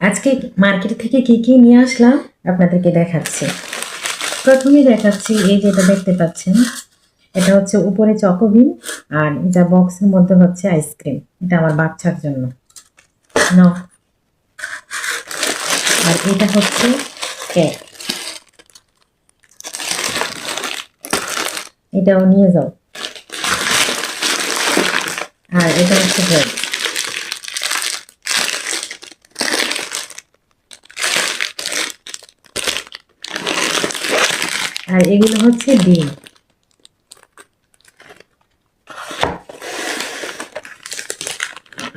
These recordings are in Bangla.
আজকে মার্কেট থেকে কি কি নিয়ে আসলাম আপনাদেরকে দেখাচ্ছি। প্রথমে দেখাচ্ছি এই যেটা দেখতে পাচ্ছেন, এটা হচ্ছে উপরে চকোবিন আর যা বক্সের মধ্যে হচ্ছে আইসক্রিম। এটা আমার বাচ্চার জন্য ন। আর এটা হচ্ছে কেক, এটাও নিয়ে যাও। আর এটা হচ্ছে ব্রেড। আর এগুলো হচ্ছে ডিম।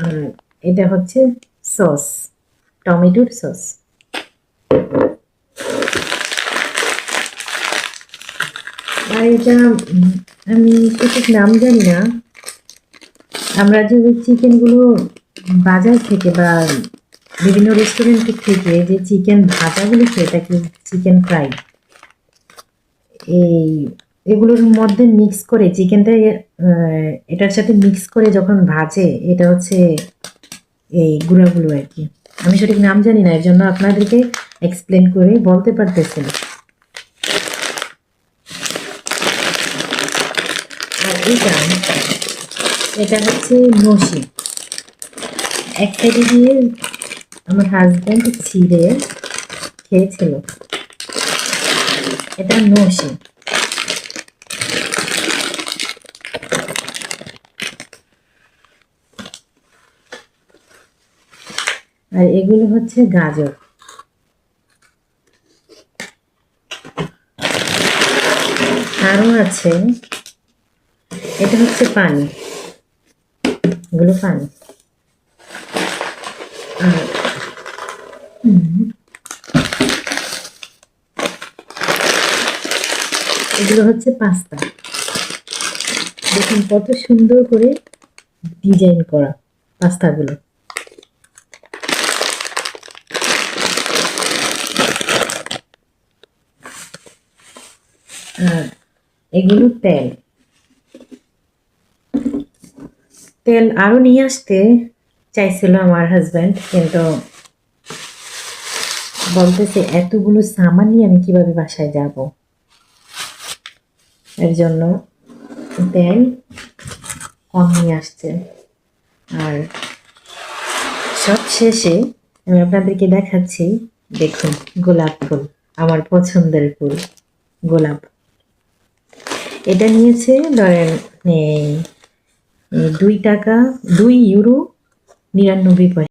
আর এটা হচ্ছে সস, টমেটোর সস। আর এটা আমি সঠিক নাম জানি না। আমরা যে চিকেনগুলো বাজার থেকে বা বিভিন্ন রেস্টুরেন্ট থেকে যে চিকেন ভাজাগুলো খেয়ে থাকি, চিকেন ফ্রাই, এই এগুলোর মধ্যে মিক্স করে চিকেনটা এটার সাথে মিক্স করে যখন ভাজে, এটা হচ্ছে এই গুঁড়াগুলো আর কি। আমি সঠিক নাম জানি না, এর জন্য আপনাদেরকে এক্সপ্লেন করে বলতে পারতেছি না। আর এটা হচ্ছে নসি। এক সাইডে দিয়ে আমার হাজব্যান্ড ছিঁড়ে খেয়েছিল। এটা নসি। আর এগুলো হচ্ছে গাজর। আরও আছে, এটা হচ্ছে পানি, এগুলো পানি। আর এগুলো হচ্ছে পাস্তা। দেখুন কত সুন্দর করে ডিজাইন করা পাস্তাগুলো। আর এগুলো তেল। তেল আরও নিয়ে আসতে চাইছিল আমার হাজব্যান্ড, কিন্তু বলতেছে এতগুলো সামান নিয়ে আমি কিভাবে বাসায় যাব, এর জন্য তেল কম নিয়ে আসছে। আর সব শেষে আমি আপনাদেরকে দেখাচ্ছি, দেখুন গোলাপ ফুল, আমার পছন্দের ফুল গোলাপ। এটা নিয়েছে ধরেন 2 টাকা, 2 ইউরো 99 পয়সা।